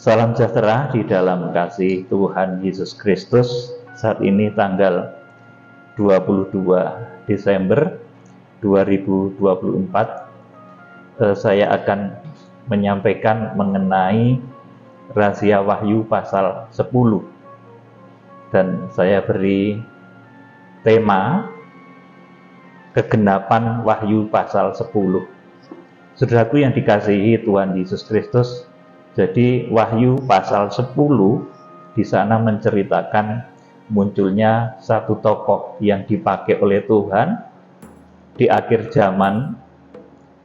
Salam sejahtera di dalam kasih Tuhan Yesus Kristus. Saat ini tanggal 22 Desember 2024, saya akan menyampaikan mengenai rahasia Wahyu pasal 10. Dan saya beri tema kegenapan Wahyu pasal 10. Saudaraku yang dikasihi Tuhan Yesus Kristus, jadi Wahyu pasal 10 di sana menceritakan munculnya satu tokoh yang dipakai oleh Tuhan di akhir zaman,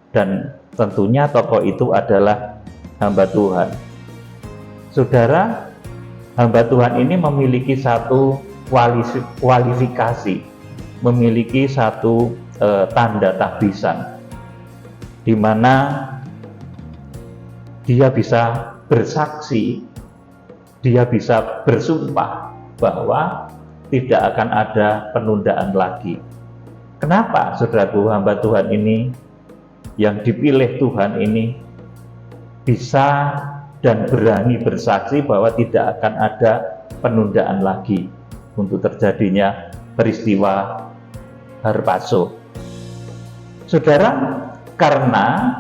dan tentunya tokoh itu adalah hamba Tuhan. Saudara, hamba Tuhan ini memiliki satu kualifikasi, memiliki satu tanda tahbisan, di mana dia bisa bersaksi, dia bisa bersumpah bahwa tidak akan ada penundaan lagi. Kenapa saudaraku, hamba Tuhan ini yang dipilih Tuhan ini bisa dan berani bersaksi bahwa tidak akan ada penundaan lagi untuk terjadinya peristiwa Harpazo? Saudara, karena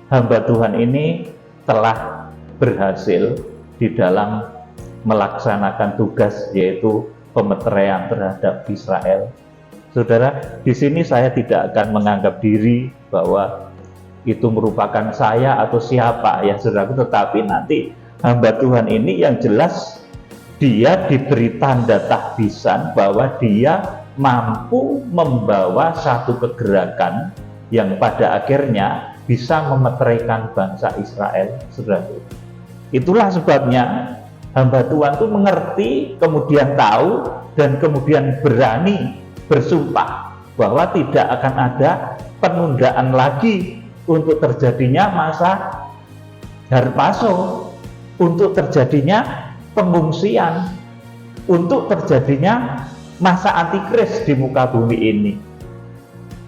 hamba Tuhan ini telah berhasil di dalam melaksanakan tugas, yaitu pemeteraian terhadap Israel. Saudara, di sini saya tidak akan menganggap diri bahwa itu merupakan saya atau siapa ya saudaraku, tetapi nanti hamba Tuhan ini yang jelas dia diberi tanda tahbisan bahwa dia mampu membawa satu kegerakan yang pada akhirnya bisa memeteraikan bangsa Israel, saudaraku. Itulah sebabnya hamba Tuhan itu mengerti, kemudian tahu, dan kemudian berani bersumpah bahwa tidak akan ada penundaan lagi untuk terjadinya masa Harpazo, untuk terjadinya pengungsian, untuk terjadinya masa antikris di muka bumi ini.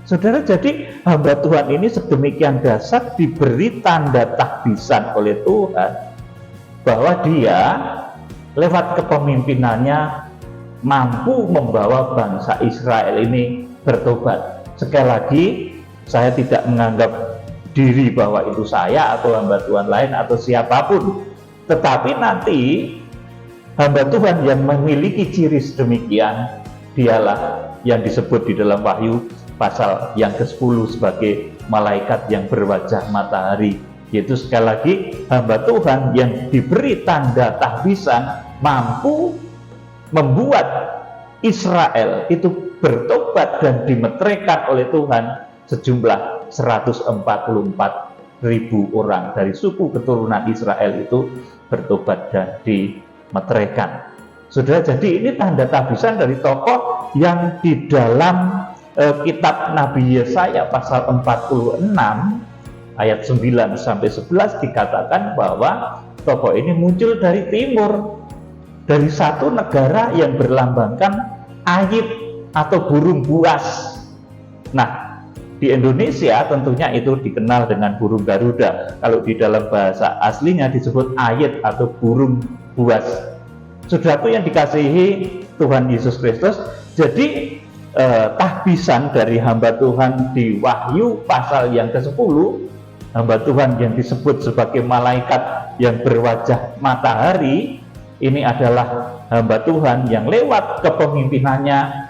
Saudara, jadi hamba Tuhan ini sedemikian dahsyat diberi tanda tahbisan oleh Tuhan bahwa dia lewat kepemimpinannya mampu membawa bangsa Israel ini bertobat. Sekali lagi, saya tidak menganggap diri bahwa itu saya atau hamba Tuhan lain atau siapapun, tetapi nanti hamba Tuhan yang memiliki ciri sedemikian, dialah yang disebut di dalam Wahyu pasal yang ke-10 sebagai malaikat yang berwajah matahari, yaitu sekali lagi hamba Tuhan yang diberi tanda tahbisan mampu membuat Israel itu bertobat dan dimeteraikan oleh Tuhan sejumlah 144.000 orang dari suku keturunan Israel itu bertobat dan dimeteraikan. Saudara, jadi ini tanda tahbisan dari tokoh yang di dalam kitab Nabi Yesaya pasal 46 ayat 9 sampai 11 dikatakan bahwa tokoh ini muncul dari timur, dari satu negara yang berlambangkan ayib atau burung buas. Nah, di Indonesia tentunya itu dikenal dengan burung Garuda. Kalau di dalam bahasa aslinya disebut ayib atau burung buas. Saudaraku yang dikasihi Tuhan Yesus Kristus, jadi tahbisan dari hamba Tuhan di Wahyu pasal yang ke-10, hamba Tuhan yang disebut sebagai malaikat yang berwajah matahari, ini adalah hamba Tuhan yang lewat kepemimpinannya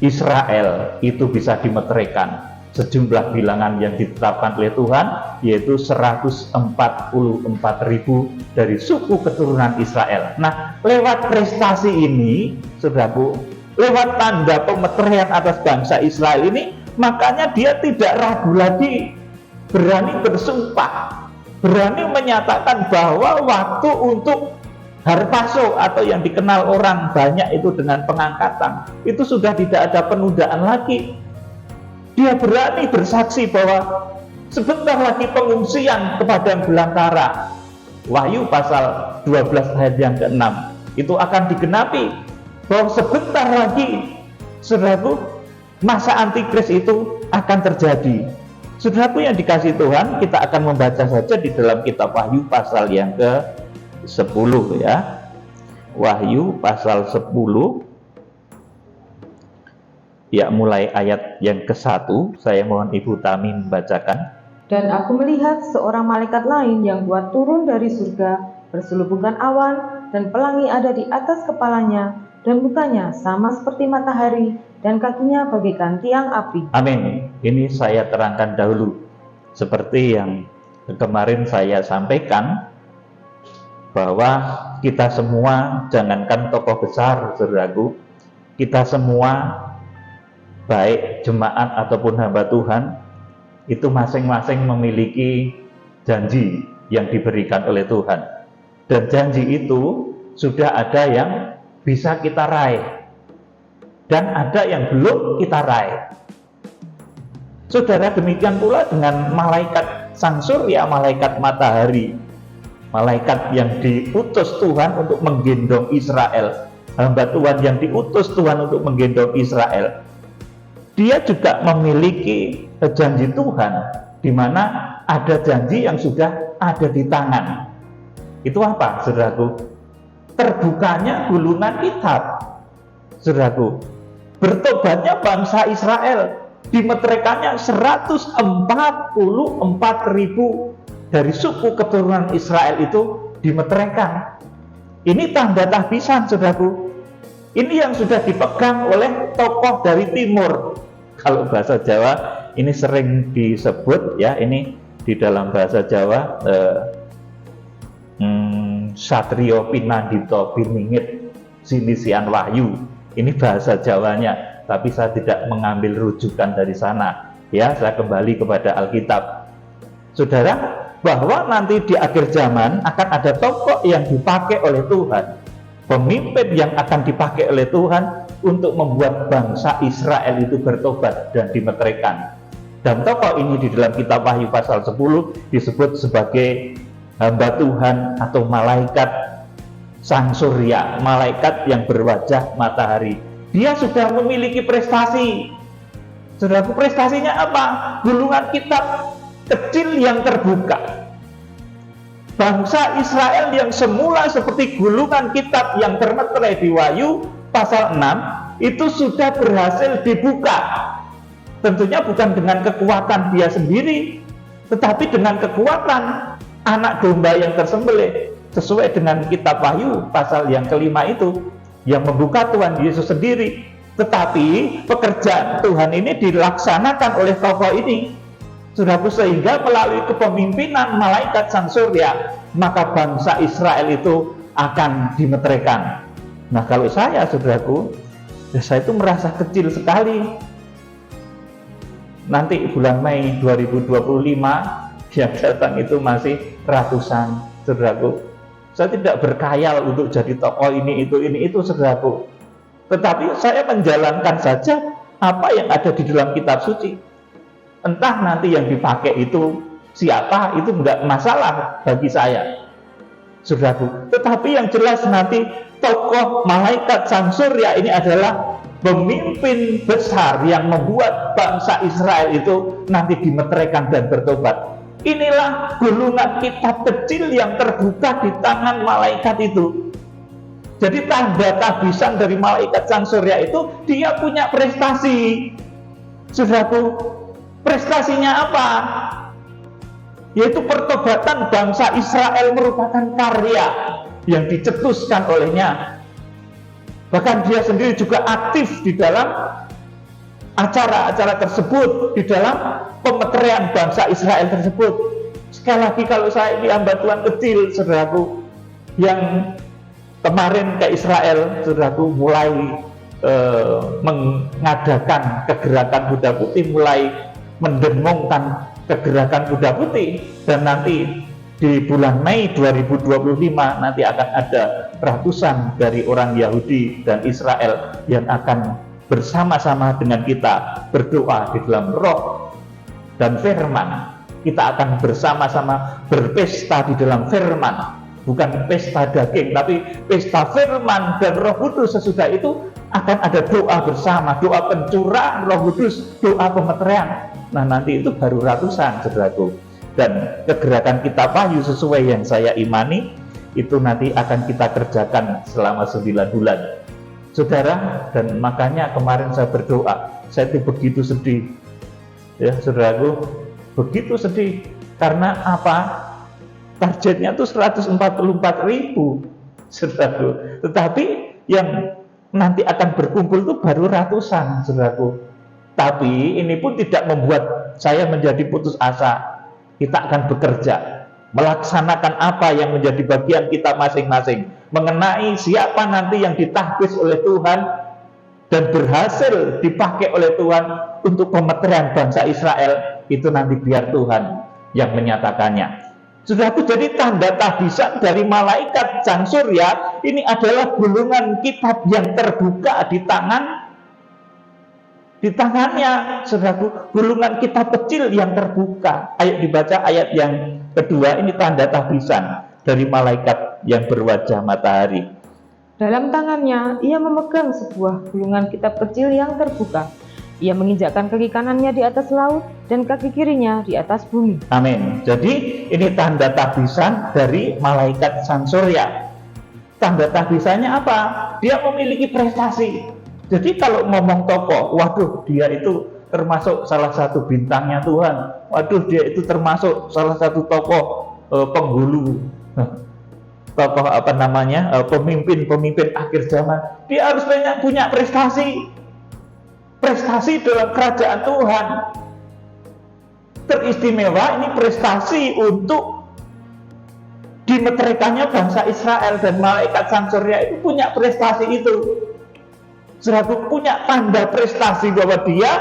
Israel itu bisa dimeteraikan sejumlah bilangan yang ditetapkan oleh Tuhan, yaitu 144.000 dari suku keturunan Israel. Nah, lewat prestasi ini, saudaraku, lewat tanda pemeteraian atas bangsa Israel ini, makanya dia tidak ragu lagi, berani bersumpah, berani menyatakan bahwa waktu untuk Harpazo atau yang dikenal orang banyak itu dengan pengangkatan, itu sudah tidak ada penundaan lagi. Dia berani bersaksi bahwa sebentar lagi pengungsian ke padang belantara, Wahyu pasal 12 ayat yang ke-6, itu akan digenapi. Bahwa sebentar lagi, saudaraku, masa antikris itu akan terjadi. Saudaraku yang dikasihi Tuhan, kita akan membaca saja di dalam kitab Wahyu pasal yang ke 10 ya. Wahyu pasal 10 ya, mulai ayat yang ke-1. Saya mohon Ibu Tami membacakan. Dan aku melihat seorang malaikat lain yang kuat turun dari surga, berselubungkan awan, dan pelangi ada di atas kepalanya, dan mukanya sama seperti matahari, dan kakinya bagaikan tiang api. Amin. Ini saya terangkan dahulu. Seperti yang kemarin saya sampaikan, bahwa kita semua, jangankan tokoh besar, saudaraku, kita semua, baik jemaat ataupun hamba Tuhan, itu masing-masing memiliki janji yang diberikan oleh Tuhan. Dan janji itu sudah ada yang bisa kita raih, dan ada yang belum kita raih. Saudara, demikian pula dengan malaikat sang surya, malaikat matahari, malaikat yang diutus Tuhan untuk menggendong Israel, hamba Tuhan yang diutus Tuhan untuk menggendong Israel. Dia juga memiliki janji Tuhan, di mana ada janji yang sudah ada di tangan. Itu apa, saudaraku? Terbukanya gulungan kitab, saudaraku. Bertobatnya bangsa Israel, dimetrekannya 144.000 dari suku keturunan Israel itu dimetrekan. Ini tanda tahbisan, saudaraku. Ini yang sudah dipegang oleh tokoh dari timur. Kalau bahasa Jawa ini sering disebut ya, ini di dalam bahasa Jawa Satrio Pinandito Birmingit Sinisian Wahyu. Ini bahasa Jawanya, tapi saya tidak mengambil rujukan dari sana. Ya, saya kembali kepada Alkitab. Saudara, bahwa nanti di akhir zaman akan ada tokoh yang dipakai oleh Tuhan, pemimpin yang akan dipakai oleh Tuhan untuk membuat bangsa Israel itu bertobat dan dimetrekan. Dan tokoh ini di dalam kitab Wahyu pasal 10 disebut sebagai hamba Tuhan atau malaikat sang surya, malaikat yang berwajah matahari. Dia sudah memiliki prestasi. Saudaraku, prestasinya apa? Gulungan kitab kecil yang terbuka. Bangsa Israel yang semula seperti gulungan kitab yang termeterai di Wahyu pasal 6 itu sudah berhasil dibuka. Tentunya bukan dengan kekuatan dia sendiri, tetapi dengan kekuatan anak domba yang tersembelih, sesuai dengan kitab Wahyu pasal yang kelima itu, yang membuka Tuhan Yesus sendiri. Tetapi pekerjaan Tuhan ini dilaksanakan oleh tokoh ini, saudaraku, sehingga melalui kepemimpinan malaikat sang surya, maka bangsa Israel itu akan dimetrekan. Nah, kalau saya, saudaraku, saya itu merasa kecil sekali. Nanti bulan Mei 2025 yang datang itu masih ratusan, saudaraku. Saya tidak berkhayal untuk jadi tokoh ini itu, saudaraku. Tetapi saya menjalankan saja apa yang ada di dalam kitab suci. Entah nanti yang dipakai itu siapa, itu enggak masalah bagi saya, saudaraku. Tetapi yang jelas nanti tokoh malaikat sang surya ini adalah pemimpin besar yang membuat bangsa Israel itu nanti dimetrekan dan bertobat. Inilah gulungan kitab kecil yang terbuka di tangan malaikat itu. Jadi tanda tahbisan dari malaikat sang surya itu, dia punya prestasi, saudaraku. Prestasinya apa? Yaitu pertobatan bangsa Israel merupakan karya yang dicetuskan olehnya. Bahkan dia sendiri juga aktif di dalam acara-acara tersebut, di dalam pemeteraian bangsa Israel tersebut. Sekali lagi, kalau saya ini hamba Tuhan kecil, saudaraku, yang kemarin ke Israel, saudaraku, mulai mengadakan kegerakan kuda putih, mulai mendengungkan kegerakan kuda putih, dan nanti di bulan Mei 2025 nanti akan ada ratusan dari orang Yahudi dan Israel yang akan bersama-sama dengan kita berdoa di dalam roh dan firman. Kita akan bersama-sama berpesta di dalam firman, bukan pesta daging, tapi pesta firman dan Roh Kudus. Sesudah itu akan ada doa bersama, doa pencurahan Roh Kudus, doa pemeteraian. Nah, nanti itu baru ratusan, saudaraku. Dan kegerakan kitab Wahyu sesuai yang saya imani, itu nanti akan kita kerjakan selama 9 bulan. Saudara, dan makanya kemarin saya berdoa, saya itu begitu sedih. Ya, saudaraku, begitu sedih. Karena apa? Targetnya itu 144.000, saudaraku. Tetapi yang nanti akan berkumpul itu baru ratusan, saudaraku. Tapi ini pun tidak membuat saya menjadi putus asa. Kita akan bekerja, melaksanakan apa yang menjadi bagian kita masing-masing, mengenai siapa nanti yang ditahbis oleh Tuhan dan berhasil dipakai oleh Tuhan untuk pemeterian bangsa Israel. Itu nanti biar Tuhan yang menyatakannya. Saudaraku, jadi tanda tahbisan dari malaikat Sang Surya ini adalah gulungan kitab yang terbuka di tangannya, saudaraku, gulungan kitab kecil yang terbuka. Ayo dibaca ayat yang kedua, ini tanda tahbisan dari malaikat yang berwajah matahari. Dalam tangannya ia memegang sebuah gulungan kitab kecil yang terbuka. Ia menginjakkan kaki kanannya di atas laut dan kaki kirinya di atas bumi. Amin. Jadi ini tanda tahbisan dari malaikat Sang Surya. Tanda tahbisannya apa? Dia memiliki prestasi. Jadi kalau ngomong tokoh, waduh, dia itu termasuk salah satu bintangnya Tuhan. Waduh, dia itu termasuk salah satu tokoh penghulu, tokoh pemimpin akhir zaman. Dia harus punya prestasi dalam kerajaan Tuhan. Teristimewa ini prestasi untuk dimeteraikannya bangsa Israel, dan malaikat Sang Surya itu punya prestasi itu. Saudaraku, punya tanda prestasi bahwa dia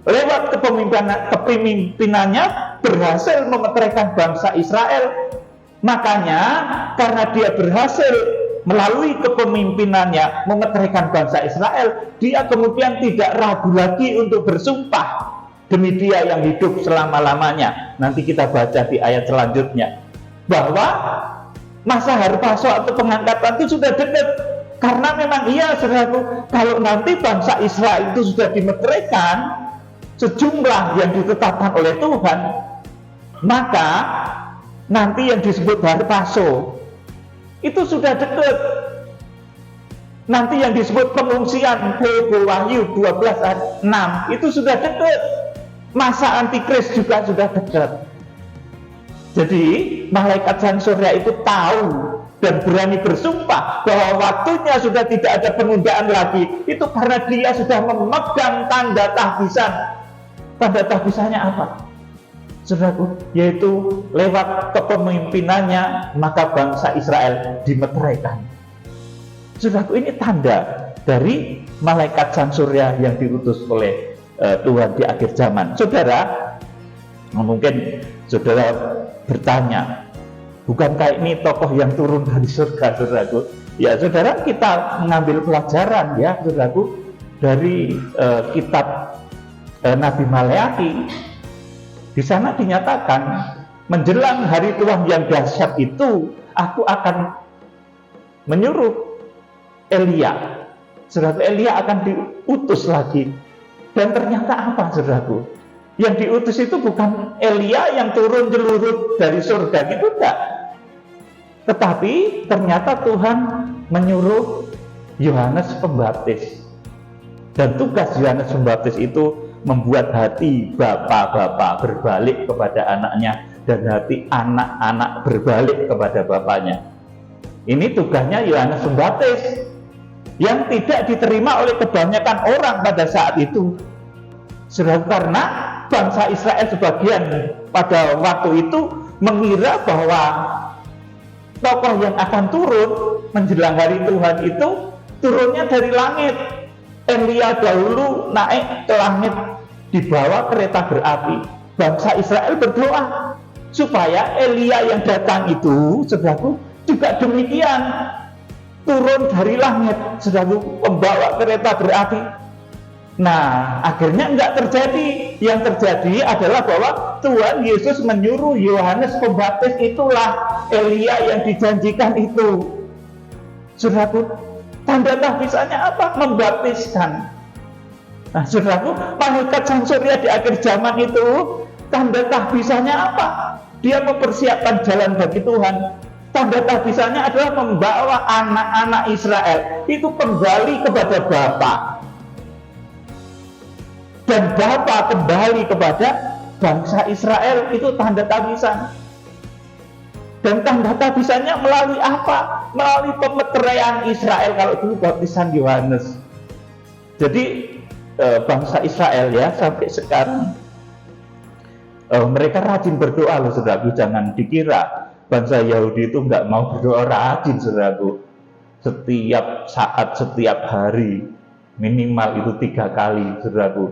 lewat kepemimpinannya berhasil memeteraikan bangsa Israel. Makanya karena dia berhasil melalui kepemimpinannya memeteraikan bangsa Israel, dia kemudian tidak ragu lagi untuk bersumpah demi Dia yang hidup selama-lamanya. Nanti kita baca di ayat selanjutnya bahwa masa harpaso atau pengangkatan itu sudah dekat. Karena memang saudaraku, kalau nanti bangsa Israel itu sudah dimeteraikan sejumlah yang ditetapkan oleh Tuhan, maka nanti yang disebut harpaso itu sudah dekat. Nanti yang disebut pengungsian, Wahyu 12 ayat 6 itu sudah dekat. Masa antikris juga sudah dekat. Jadi malaikat Sang Surya itu tahu dan berani bersumpah bahwa waktunya sudah tidak ada penundaan lagi. Itu karena dia sudah memegang tanda tahbisan. Tanda tahbisannya apa? Saudaraku, yaitu lewat kepemimpinannya maka bangsa Israel dimeteraikan. Saudaraku, ini tanda dari malaikat Sang Surya yang diutus oleh Tuhan di akhir zaman. Saudara, mungkin saudara bertanya, bukankah ini tokoh yang turun dari surga, saudaraku? Ya, saudara, kita mengambil pelajaran ya, saudaraku, dari kitab Nabi Maleaki. Di sana dinyatakan, menjelang hari Tuhan yang dahsyat itu, aku akan menyuruh Elia. Saudaraku, Elia akan diutus lagi. Dan ternyata apa, saudaraku? Yang diutus itu bukan Elia yang turun jelurut dari surga, gitu enggak. Tetapi ternyata Tuhan menyuruh Yohanes Pembaptis. Dan tugas Yohanes Pembaptis itu membuat hati bapak-bapak berbalik kepada anaknya, dan hati anak-anak berbalik kepada bapaknya. Ini tugasnya Yohanes Pembaptis yang tidak diterima oleh kebanyakan orang pada saat itu. Karena bangsa Israel sebagian pada waktu itu mengira bahwa tokoh yang akan turun menjelang hari Tuhan itu turunnya dari langit. Elia dahulu naik ke langit dibawa kereta berapi. Bangsa Israel berdoa supaya Elia yang datang itu, saudaraku, juga demikian turun dari langit, saudaraku, membawa kereta berapi. Nah, akhirnya enggak terjadi. Yang terjadi adalah bahwa Tuhan Yesus menyuruh Yohanes Pembaptis, itulah Elia yang dijanjikan itu. Saudaraku, tanda tahbisannya apa? Membaptiskan. Nah, saudaraku, malaikat Sang Surya di akhir zaman itu, tanda tahbisannya apa? Dia mempersiapkan jalan bagi Tuhan. Tanda tahbisannya adalah membawa anak-anak Israel itu kembali kepada Bapa, dan Bapa kembali kepada bangsa Israel. Itu tanda tahbisan. Dan tanda tahbisannya melalui apa? Melalui pemeteraian Israel. Kalau dulu baptisan Yohanes. Jadi bangsa Israel ya sampai sekarang mereka rajin berdoa loh saudaraku. Jangan dikira bangsa Yahudi itu nggak mau berdoa, rajin saudaraku. Setiap saat, setiap hari minimal itu 3 kali saudaraku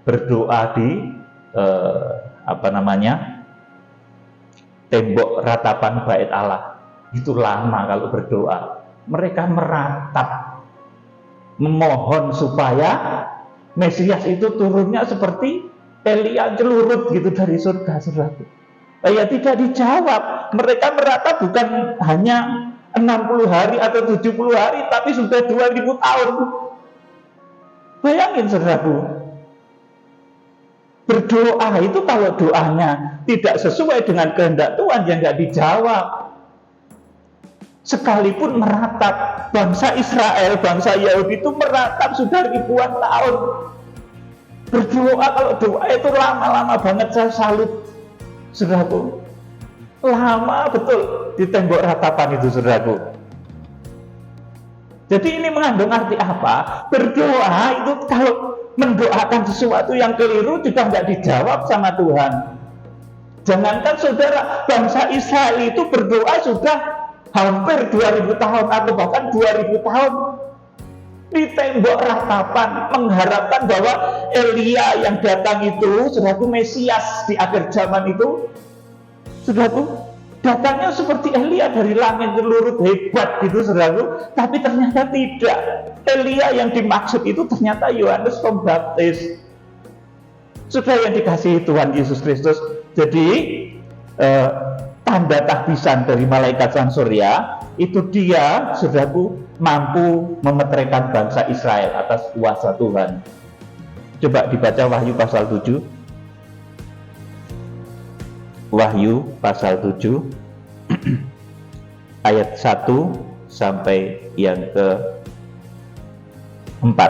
berdoa di tembok ratapan bait Allah. Itu lama kalau berdoa. Mereka meratap, memohon supaya Mesias itu turunnya seperti Elia celurut gitu dari surga, saudaraku. Ya tidak dijawab. Mereka meratap bukan hanya 60 hari atau 70 hari, tapi sudah 2000 tahun. Bayangin saudaraku. Berdoa itu kalau doanya tidak sesuai dengan kehendak Tuhan, yang nggak dijawab. Sekalipun meratap, bangsa Israel, bangsa Yahudi itu meratap sudah ribuan tahun. Berdoa, kalau doa itu lama-lama banget, saya salut, saudaraku. Lama betul di tembok ratapan itu, saudaraku. Jadi ini mengandung arti apa? Berdoa itu kalau mendoakan sesuatu yang keliru juga nggak dijawab sama Tuhan. Jangankan saudara, bangsa Israel itu berdoa sudah hampir 2000 tahun atau bahkan 2000 tahun di tembok ratapan, mengharapkan bahwa Elia yang datang itu, saudaraku, Mesias di akhir zaman itu, saudaraku, datangnya seperti Elia dari langit celurut hebat gitu, saudaraku. Tapi ternyata tidak. Elia yang dimaksud itu ternyata Yohanes Pembaptis. Sudah yang dikasihi Tuhan Yesus Kristus. Jadi tanda tahbisan dari malaikat sang surya itu dia, saudaraku, mampu memeteraikan bangsa Israel atas kuasa Tuhan. Coba dibaca Wahyu pasal 7. Wahyu pasal 7 ayat 1 sampai yang ke-4.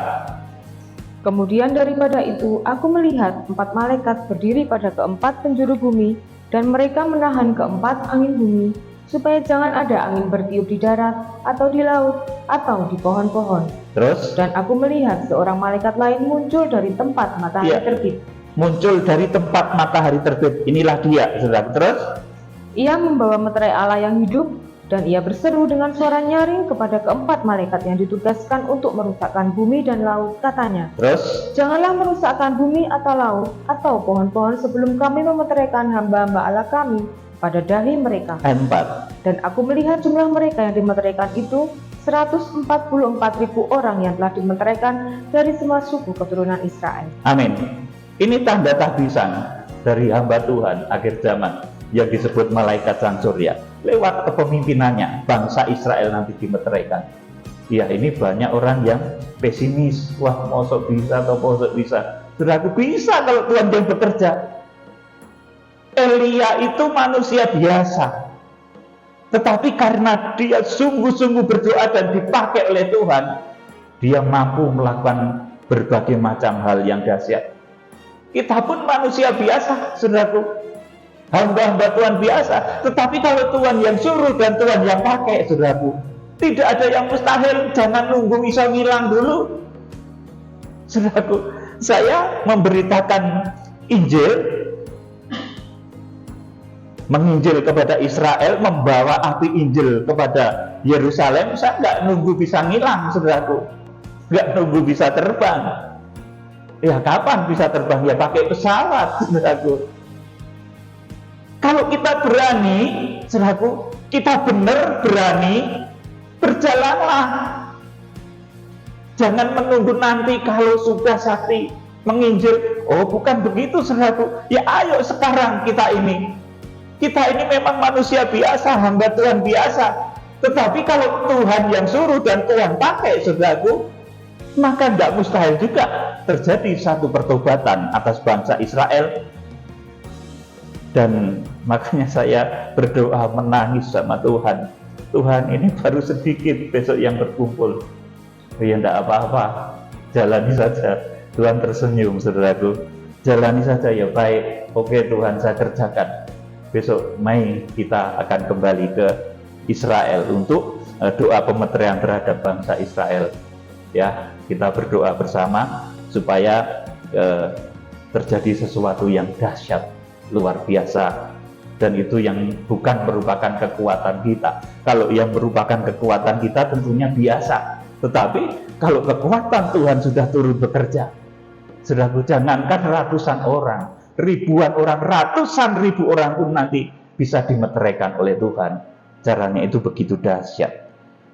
Kemudian daripada itu aku melihat 4 malaikat berdiri pada keempat penjuru bumi, dan mereka menahan keempat angin bumi, supaya jangan ada angin bertiup di darat, atau di laut, atau di pohon-pohon. Terus? Dan aku melihat seorang malaikat lain muncul dari tempat matahari terbit. Muncul dari tempat matahari terbit. Inilah dia, saudara. Terus? Ia membawa meterai Allah yang hidup, dan ia berseru dengan suara nyaring kepada keempat malaikat yang ditugaskan untuk merusakkan bumi dan laut, katanya. Terus? Janganlah merusakkan bumi atau laut atau pohon-pohon sebelum kami memeteraikan hamba-hamba Allah kami pada dahi mereka. 4. Dan aku melihat jumlah mereka yang dimeteraikan itu 144.000 orang yang telah dimeteraikan dari semua suku keturunan Israel. Amin. Ini tanda tahbisan dari hamba Tuhan akhir zaman yang disebut malaikat sang surya. Lewat kepemimpinannya bangsa Israel nanti dimeteraikan. Ya, ini banyak orang yang pesimis. Wah, mosok bisa atau mosok bisa. Saudaraku, bisa kalau Tuhan yang bekerja. Elia itu manusia biasa, tetapi karena dia sungguh-sungguh berdoa dan dipakai oleh Tuhan, dia mampu melakukan berbagai macam hal yang dahsyat. Kita pun manusia biasa, saudaraku, hamba-hamba Tuhan biasa, tetapi kalau Tuhan yang suruh dan Tuhan yang pakai, saudaraku, tidak ada yang mustahil. Jangan nunggu bisa ngilang dulu, saudaraku. Saya memberitakan Injil, menginjil kepada Israel, membawa api Injil kepada Yerusalem. Saya nggak nunggu bisa ngilang, saudaraku, nggak nunggu bisa terbang. Ya kapan bisa terbang? Ya pakai pesawat, saudaraku. Kalau kita berani, saudaraku, kita benar berani, berjalanlah. Jangan menunggu nanti kalau sudah sakti menginjil. Oh, bukan begitu, saudaraku. Ya ayo sekarang kita ini. Kita ini memang manusia biasa, hamba Tuhan biasa. Tetapi kalau Tuhan yang suruh dan Tuhan pakai, saudaraku, maka tidak mustahil juga terjadi satu pertobatan atas bangsa Israel. Dan Makanya saya berdoa menangis sama Tuhan. Tuhan, ini baru sedikit besok yang berkumpul. Ya enggak apa-apa, jalani saja. Tuhan tersenyum, saudaraku. Jalani saja, ya baik. Oke Tuhan, saya kerjakan. Besok Mei kita akan kembali ke Israel untuk doa pemeterian terhadap bangsa Israel. Ya, kita berdoa bersama supaya terjadi sesuatu yang dahsyat, luar biasa. Dan itu yang bukan merupakan kekuatan kita. Kalau yang merupakan kekuatan kita tentunya biasa. Tetapi kalau kekuatan Tuhan sudah turun bekerja, saudaraku, jangankan ratusan orang, ribuan orang, ratusan ribu orang pun nanti bisa dimeteraikan oleh Tuhan. Caranya itu begitu dahsyat.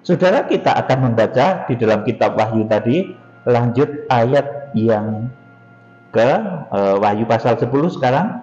Saudara, kita akan membaca di dalam kitab Wahyu tadi, lanjut ayat yang ke Wahyu pasal 10 sekarang.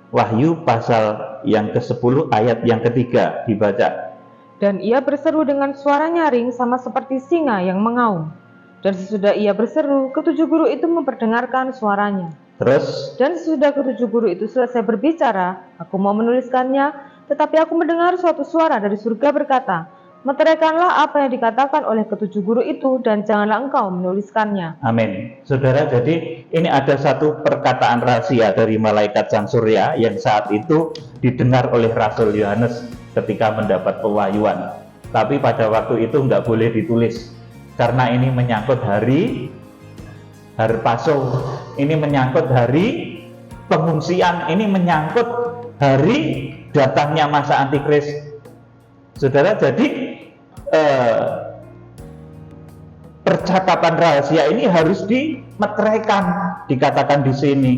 Wahyu pasal yang ke-10 ayat yang ketiga dibaca. Dan ia berseru dengan suara nyaring sama seperti singa yang mengaum. Dan sesudah ia berseru, ketujuh guru itu memperdengarkan suaranya. Terus? Dan sesudah ketujuh guru itu selesai berbicara, aku mau menuliskannya, tetapi aku mendengar suatu suara dari surga berkata, meteraikanlah apa yang dikatakan oleh ketujuh guru itu, dan janganlah engkau menuliskannya. Amin. Saudara, jadi ini ada satu perkataan rahasia dari malaikat sang surya yang saat itu didengar oleh Rasul Yohanes ketika mendapat pewahyuan. Tapi pada waktu itu nggak boleh ditulis, karena ini menyangkut hari Harpaso, ini menyangkut hari pengungsian, ini menyangkut hari datangnya masa antikris. Saudara, jadi percakapan rahasia ini harus dimeteraikan, dikatakan di sini.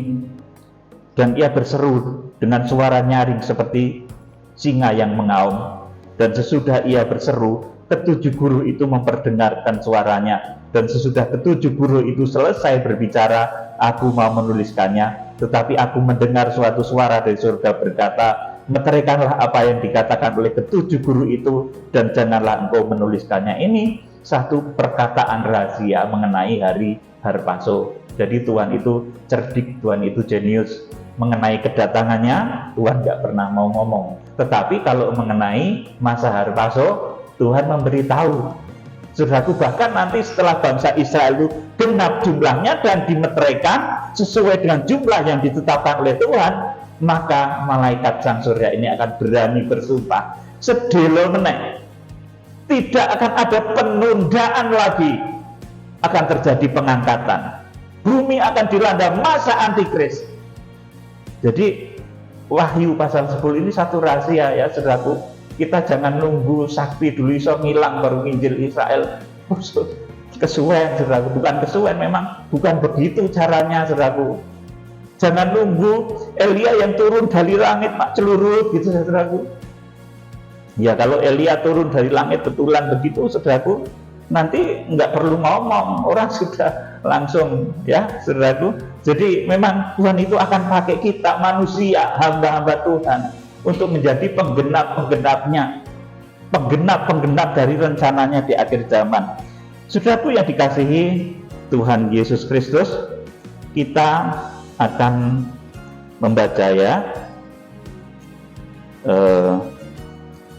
Dan ia berseru dengan suara nyaring seperti singa yang mengaum. Dan sesudah ia berseru, ketujuh guru itu memperdengarkan suaranya. Dan sesudah ketujuh guru itu selesai berbicara, aku mau menuliskannya. Tetapi aku mendengar suatu suara dari surga berkata, meteraikanlah apa yang dikatakan oleh ketujuh guru itu, dan janganlah engkau menuliskannya. Ini satu perkataan rahasia mengenai hari Harpaso. Jadi Tuhan itu cerdik, Tuhan itu jenius. Mengenai kedatangannya, Tuhan nggak pernah mau ngomong. Tetapi kalau mengenai masa Harpaso, Tuhan memberitahu. Saudaraku, bahkan nanti setelah bangsa Israel itu genap jumlahnya dan dimeteraikan sesuai dengan jumlah yang ditetapkan oleh Tuhan, maka malaikat sang surya ini akan berani bersumpah, sedelo meneh, tidak akan ada penundaan lagi, akan terjadi pengangkatan. Bumi akan dilanda masa antikris. Jadi Wahyu pasal 10 ini satu rahasia ya saudaraku. Kita jangan nunggu sakti dulu iso ngilang baru nginjil Israel. Kesuwen saudaraku, bukan kesuwen, memang bukan begitu caranya saudaraku. Jangan nunggu Elia yang turun dari langit mak celurut gitu saudaraku. Ya kalau Elia turun dari langit betulan begitu saudaraku, nanti nggak perlu ngomong, orang sudah langsung ya saudaraku. Jadi memang Tuhan itu akan pakai kita manusia, hamba-hamba Tuhan, untuk menjadi penggenap-penggenapnya, penggenap-penggenap dari rencananya di akhir zaman. Saudaraku yang dikasihi Tuhan Yesus Kristus, kita akan membaca ya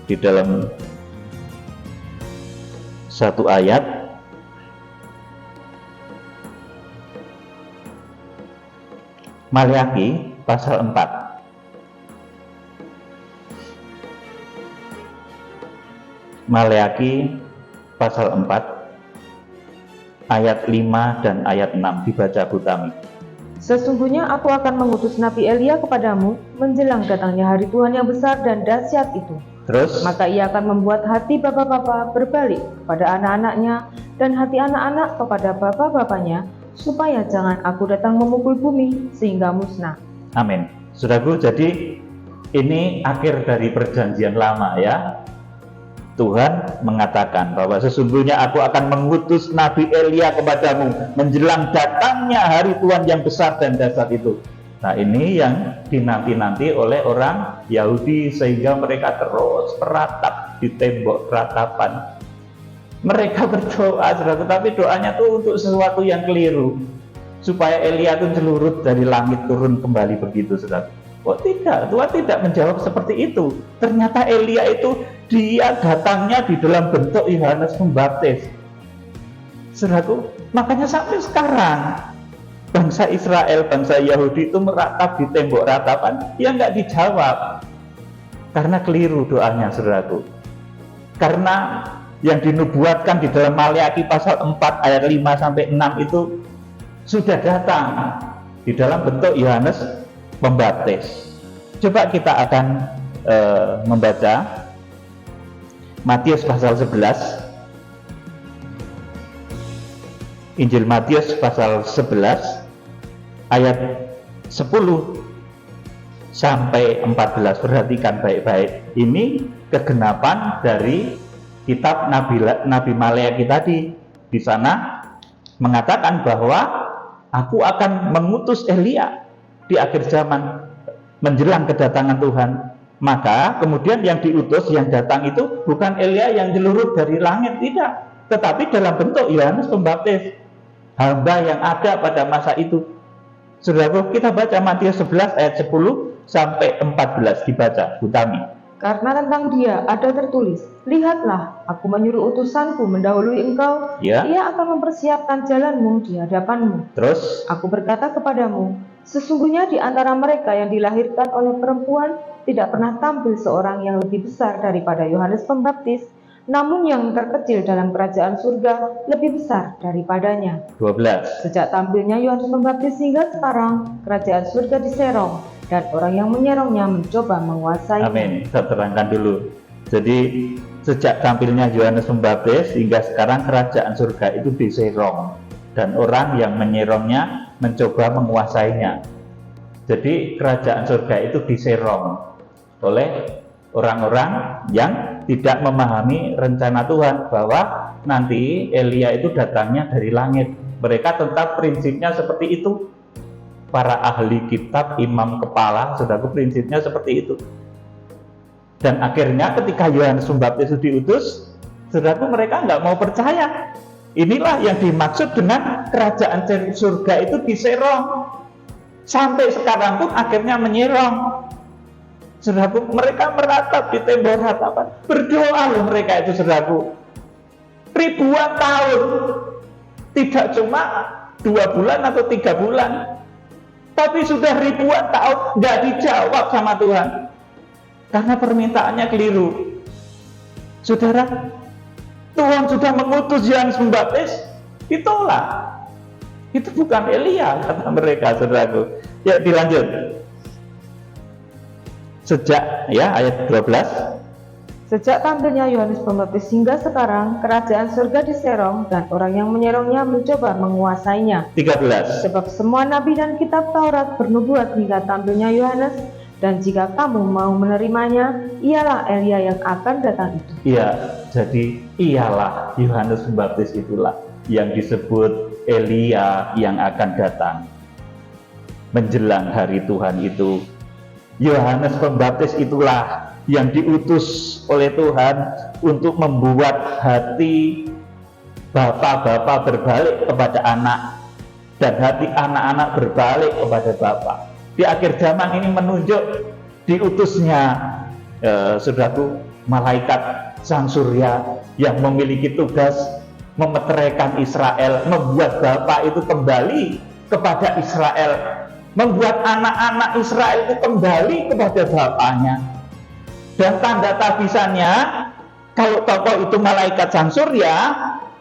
di dalam satu ayat Maleakhi pasal 4. Maleakhi pasal 4 ayat 5 dan ayat 6 dibaca Bu Tami. Sesungguhnya aku akan mengutus Nabi Elia kepadamu menjelang datangnya hari Tuhan yang besar dan dahsyat itu. Terus? Maka ia akan membuat hati bapak-bapak berbalik kepada anak-anaknya dan hati anak-anak kepada bapak-bapaknya, supaya jangan aku datang memukul bumi sehingga musnah. Amin. Saudaraku, jadi ini akhir dari perjanjian lama ya. Tuhan mengatakan bahwa sesungguhnya aku akan mengutus Nabi Elia kepadamu menjelang datangnya hari Tuhan yang besar dan dahsyat itu. Nah ini yang dinanti-nanti oleh orang Yahudi, sehingga mereka terus meratap di tembok ratapan. Mereka berdoa, tetapi doanya tuh untuk sesuatu yang keliru, supaya Elia itu celurut dari langit turun kembali begitu, saudara. Oh tidak, Tuhan tidak menjawab seperti itu. Ternyata Elia itu dia datangnya di dalam bentuk Yohanes Pembaptis. Saudaraku, makanya sampai sekarang bangsa Israel, bangsa Yahudi itu meratap di tembok ratapan, ya nggak dijawab. Karena keliru doanya, saudaraku. Karena yang dinubuatkan di dalam Maleakhi pasal 4 ayat 5 sampai 6 itu sudah datang di dalam bentuk Yohanes Pembaptis. Coba kita akan membaca Matius pasal 11. Injil Matius pasal 11 ayat 10 sampai 14. Perhatikan baik-baik. Ini kegenapan dari kitab Nabi Maleakhi tadi. Di sana mengatakan bahwa aku akan mengutus Elia di akhir zaman menjelang kedatangan Tuhan. Maka kemudian yang diutus, yang datang itu bukan Elia yang jelurut dari langit, tidak, tetapi dalam bentuk Yohanes Pembaptis, hamba yang ada pada masa itu. Saudara, kita baca Matius 11 ayat 10 sampai 14, dibaca Bu Tami. Karena tentang dia ada tertulis, lihatlah, aku menyuruh utusanku mendahului engkau, Ya. ia akan mempersiapkan jalanmu di hadapanmu. Terus, Aku berkata kepadamu, sesungguhnya di antara mereka yang dilahirkan oleh perempuan tidak pernah tampil seorang yang lebih besar daripada Yohanes Pembaptis, namun yang terkecil dalam kerajaan surga lebih besar daripadanya. 12. Sejak tampilnya Yohanes Pembaptis hingga sekarang, kerajaan surga diserong, dan orang yang menyerongnya mencoba menguasainya. Amin. Saya terangkan dulu. Jadi sejak tampilnya Yohanes Pembaptis hingga sekarang kerajaan surga itu diserong, dan orang yang menyerongnya mencoba menguasainya. Jadi kerajaan surga itu diserong oleh orang-orang yang tidak memahami rencana Tuhan, bahwa nanti Elia itu datangnya dari langit. Mereka tetap prinsipnya seperti itu. Para ahli kitab, imam kepala, saudaraku, prinsipnya seperti itu. Dan akhirnya ketika Yohanes Pembaptis itu diutus, saudaraku, mereka nggak mau percaya. Inilah yang dimaksud dengan kerajaan surga itu diserong. Sampai sekarang pun akhirnya menyerong. Saudaraku, mereka meratap di tembok ratapan. Berdoa loh mereka itu, saudaraku. Ribuan tahun. Tidak cuma 2 bulan atau 3 bulan. Tapi sudah ribuan tahun nggak dijawab sama Tuhan. Karena permintaannya keliru. Saudara, Tuhan sudah mengutus Yohanes Pembaptis, ditolak. Itu bukan Elia, kata mereka, saudaraku. Ya, dilanjut. Sejak, ya, ayat 12. Sejak tampilnya Yohanes Pembaptis hingga sekarang, kerajaan surga diserong dan orang yang menyerongnya mencoba menguasainya. 13. Sebab semua nabi dan kitab Taurat bernubuat hingga tampilnya Yohanes, dan jika kamu mau menerimanya, ialah Elia yang akan datang itu. Iya, jadi ialah Yohanes Pembaptis itulah yang disebut Elia yang akan datang menjelang hari Tuhan itu. Yohanes Pembaptis itulah yang diutus oleh Tuhan untuk membuat hati bapak-bapak berbalik kepada anak, dan hati anak-anak berbalik kepada bapak. Di akhir zaman ini menunjuk diutusnya saudaraku, malaikat sang surya yang memiliki tugas memeteraikan Israel, membuat bapak itu kembali kepada Israel, membuat anak-anak Israel itu kembali kepada bapaknya. Dan tanda tabisannya, kalau tokoh itu malaikat sang surya,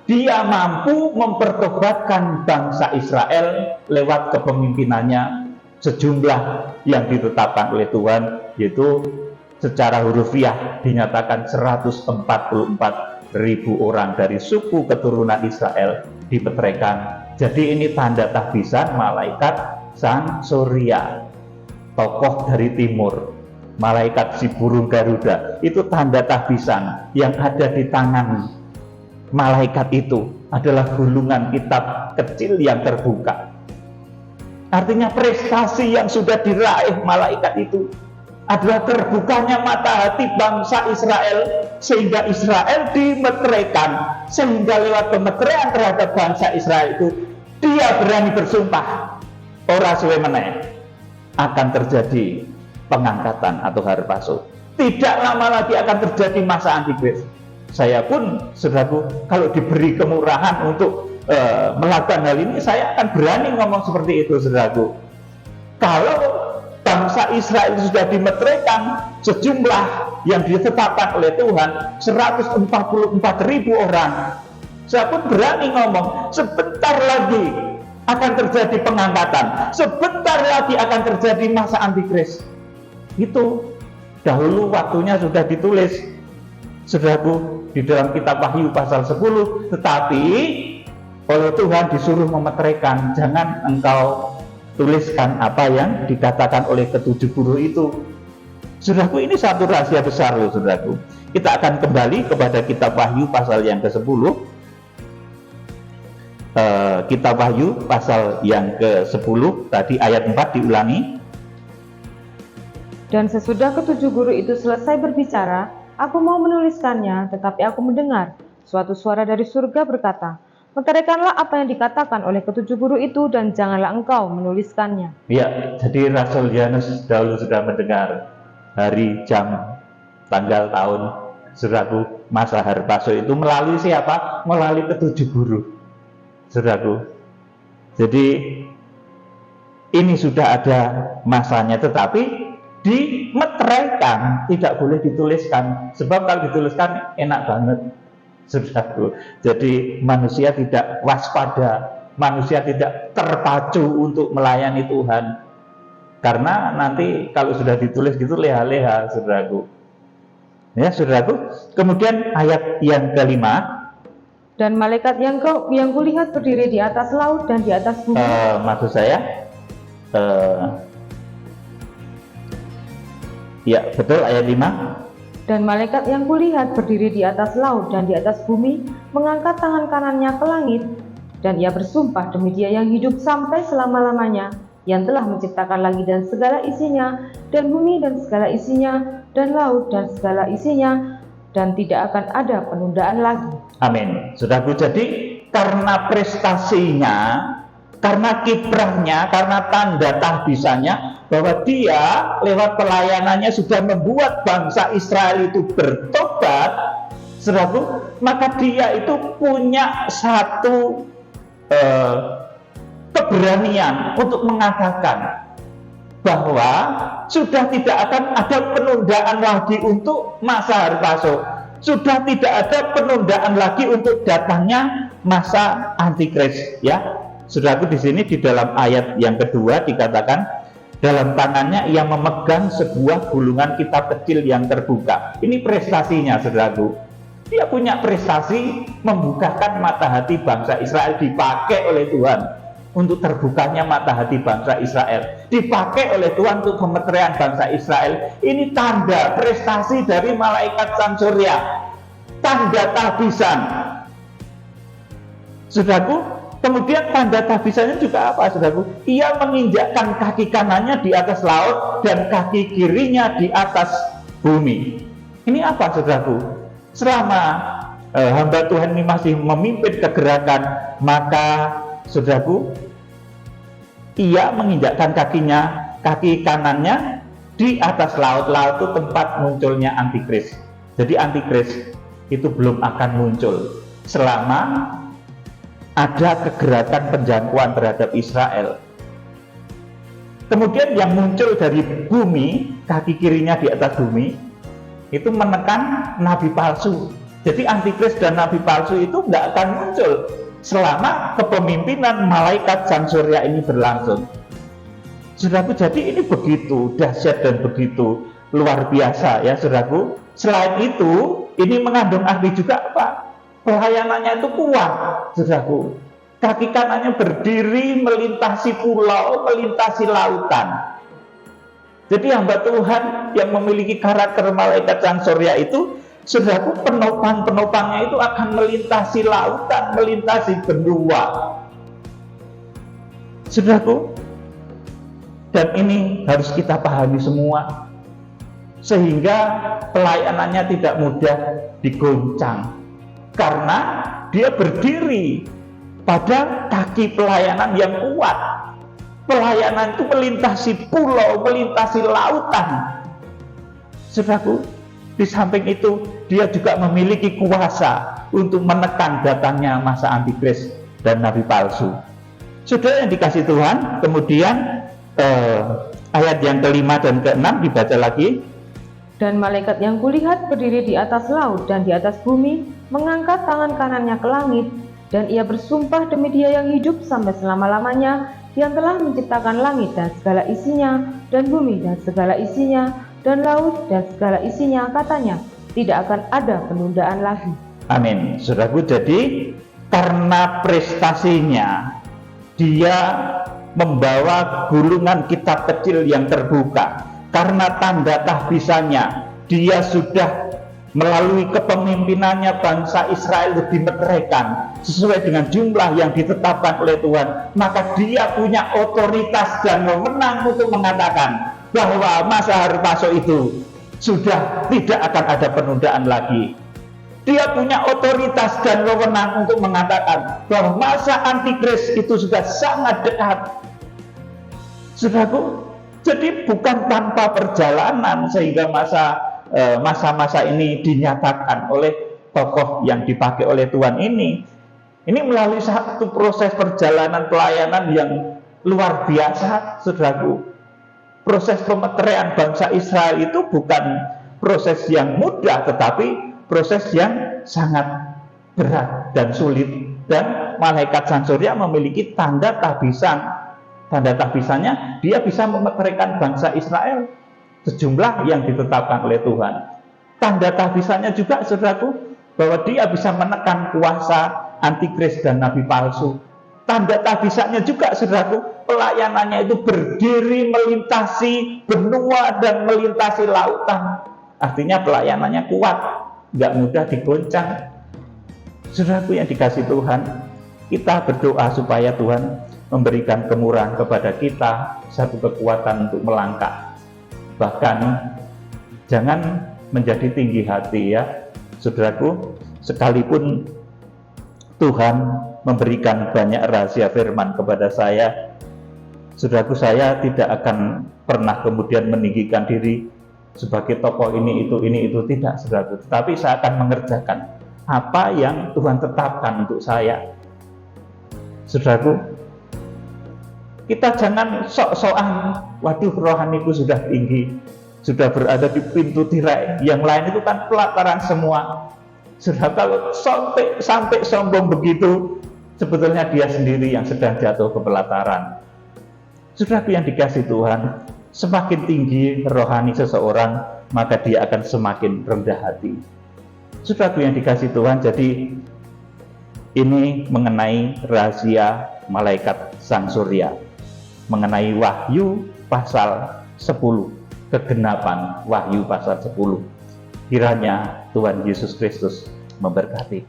dia mampu mempertobatkan bangsa Israel lewat kepemimpinannya sejumlah yang ditetapkan oleh Tuhan, yaitu secara hurufiah dinyatakan 144.000 orang dari suku keturunan Israel dipeteraikan. Jadi ini tanda tahbisan malaikat sang surya, tokoh dari timur. Malaikat si burung Garuda itu tanda tahbisan yang ada di tangan malaikat itu adalah gulungan kitab kecil yang terbuka. Artinya prestasi yang sudah diraih malaikat itu adalah terbukanya mata hati bangsa Israel, sehingga Israel dimeteraikan, sehingga lewat pemeteraian terhadap bangsa Israel itu dia berani bersumpah ora suwe meneh akan terjadi pengangkatan atau harpazo. Tidak lama lagi akan terjadi masa antikris. Saya pun, saudaraku, kalau diberi kemurahan untuk melakukan hal ini, saya akan berani ngomong seperti itu, saudaraku. Kalau bangsa Israel sudah dimeteraikan sejumlah yang ditetapkan oleh Tuhan 144.000 orang, saya pun berani ngomong, sebentar lagi akan terjadi pengangkatan, sebentar lagi akan terjadi masa antikris. Itu dahulu waktunya sudah ditulis, saudaraku, di dalam kitab Wahyu pasal 10, tetapi oleh Tuhan disuruh memeteraikan, jangan engkau tuliskan apa yang dikatakan oleh ketujuh guru itu. Saudaraku, ini satu rahasia besar loh, saudaraku. Kita akan kembali kepada kitab Wahyu pasal yang ke-10. Kitab Wahyu pasal yang ke-10, tadi ayat 4 diulangi. Dan sesudah ketujuh guru itu selesai berbicara, aku mau menuliskannya, tetapi aku mendengar suatu suara dari surga berkata, meteraikanlah apa yang dikatakan oleh ketujuh guru itu dan janganlah engkau menuliskannya. Ya, jadi Rasul Yohanes dahulu sudah mendengar hari, jam, tanggal, tahun, saudaraku, masa harpazo itu melalui siapa? Melalui ketujuh guru, saudaraku. Jadi ini sudah ada masanya, tetapi dimeteraikan, tidak boleh dituliskan, sebab kalau dituliskan enak banget, saudaraku. Jadi manusia tidak waspada, manusia tidak terpacu untuk melayani Tuhan, karena nanti kalau sudah ditulis gitu leha-leha, saudaraku. Ya, saudaraku. Kemudian ayat yang kelima. Dan malaikat yang kulihat berdiri di atas laut dan di atas bumi. Maksud saya, ya betul, ayat 5. Dan malaikat yang kulihat berdiri di atas laut dan di atas bumi, mengangkat tangan kanannya ke langit, dan ia bersumpah demi Dia yang hidup sampai selama-lamanya, yang telah menciptakan langit dan segala isinya, dan bumi dan segala isinya, dan laut dan segala isinya, dan tidak akan ada penundaan lagi. Amin. Saudaraku, jadi karena prestasinya, karena kiprahnya, karena tanda tahbisannya, bahwa dia lewat pelayanannya sudah membuat bangsa Israel itu bertobat, saudaraku, maka dia itu punya satu keberanian untuk mengatakan bahwa sudah tidak akan ada penundaan lagi untuk masa harpazo, sudah tidak ada penundaan lagi untuk datangnya masa antikris. Ya, saudaraku, di sini di dalam ayat yang kedua dikatakan, dalam tangannya ia memegang sebuah gulungan kitab kecil yang terbuka. Ini prestasinya, saudaraku. Dia punya prestasi membukakan mata hati bangsa Israel, dipakai oleh Tuhan untuk terbukanya mata hati bangsa Israel, dipakai oleh Tuhan untuk kemeteraian bangsa Israel. Ini tanda prestasi dari malaikat sang surya, tanda tahbisan, saudaraku. Kemudian tanda tahbisannya juga apa, saudaraku? Ia menginjakkan kaki kanannya di atas laut dan kaki kirinya di atas bumi. Ini apa, saudaraku? Selama hamba Tuhan ini masih memimpin kegerakan, maka, saudaraku, ia menginjakkan kaki kanannya di atas laut. Laut itu tempat munculnya antikris. Jadi antikris itu belum akan muncul selama ada kegerakan penjangkauan terhadap Israel. Kemudian yang muncul dari bumi, kaki kirinya di atas bumi, itu menekan nabi palsu. Jadi antikris dan nabi palsu itu tidak akan muncul selama kepemimpinan malaikat sang surya ini berlangsung. Saudaraku, jadi ini begitu dahsyat dan begitu luar biasa, ya, saudaraku. Selain itu, ini mengandung arti juga apa? Pelayanannya itu kuat, saudaraku. Kaki kanannya berdiri melintasi pulau, melintasi lautan. Jadi hamba Tuhan yang memiliki karakter malaikat sang surya itu, saudaraku, penopang-penopangnya itu akan melintasi lautan, melintasi benua, saudaraku. Dan ini harus kita pahami semua, sehingga pelayanannya tidak mudah digoncang, karena dia berdiri pada kaki pelayanan yang kuat. Pelayanan itu melintasi pulau, melintasi lautan. Saudaraku, di samping itu dia juga memiliki kuasa untuk menekan datangnya masa antikris dan nabi palsu. Saudara yang dikasih Tuhan, kemudian ayat yang kelima dan keenam dibaca lagi. Dan malaikat yang kulihat berdiri di atas laut dan di atas bumi, mengangkat tangan kanannya ke langit, dan ia bersumpah demi Dia yang hidup sampai selama-lamanya, yang telah menciptakan langit dan segala isinya, dan bumi dan segala isinya, dan laut dan segala isinya, katanya, tidak akan ada penundaan lagi. Amin. Saudaraku, jadi karena prestasinya, dia membawa gulungan kitab kecil yang terbuka. Karena tanda tahbisannya, dia sudah melalui kepemimpinannya bangsa Israel dimeteraikan sesuai dengan jumlah yang ditetapkan oleh Tuhan. Maka dia punya otoritas dan wewenang untuk mengatakan bahwa masa Harpaso itu sudah tidak akan ada penundaan lagi. Dia punya otoritas dan wewenang untuk mengatakan bahwa masa antikris itu sudah sangat dekat. Saudaraku, jadi bukan tanpa perjalanan sehingga masa-masa ini dinyatakan oleh tokoh yang dipakai oleh Tuhan ini. Ini melalui satu proses perjalanan pelayanan yang luar biasa, saudaraku. Proses pemeteraian bangsa Israel itu bukan proses yang mudah, tetapi proses yang sangat berat dan sulit. Dan malaikat Sang Surya memiliki tanda tahbisan. Tanda tahbisannya, dia bisa memeteraikan bangsa Israel sejumlah yang ditetapkan oleh Tuhan. Tanda tahbisannya juga, saudaraku, bahwa dia bisa menekan kuasa antikris dan nabi palsu. Tanda tahbisannya juga, saudaraku, pelayanannya itu berdiri melintasi benua dan melintasi lautan. Artinya pelayanannya kuat, nggak mudah digoncang. Saudaraku yang dikasih Tuhan, kita berdoa supaya Tuhan memberikan kemurahan kepada kita, satu kekuatan untuk melangkah. Bahkan jangan menjadi tinggi hati ya, saudaraku. Sekalipun Tuhan memberikan banyak rahasia firman kepada saya, saudaraku, saya tidak akan pernah kemudian meninggikan diri sebagai tokoh ini itu tidak, saudaraku. Tetapi saya akan mengerjakan apa yang Tuhan tetapkan untuk saya. Saudaraku, kita jangan sok-sokan, waduh rohaniku sudah tinggi, sudah berada di pintu tirai, yang lain itu kan pelataran semua. Sudah kalau sampai sombong begitu, sebetulnya dia sendiri yang sedang jatuh ke pelataran. Saudaraku yang dikasih Tuhan, semakin tinggi rohani seseorang, maka dia akan semakin rendah hati. Saudaraku yang dikasih Tuhan, jadi ini mengenai rahasia malaikat Sang Surya, mengenai Wahyu pasal 10, kegenapan Wahyu pasal 10. Kiranya Tuhan Yesus Kristus memberkati.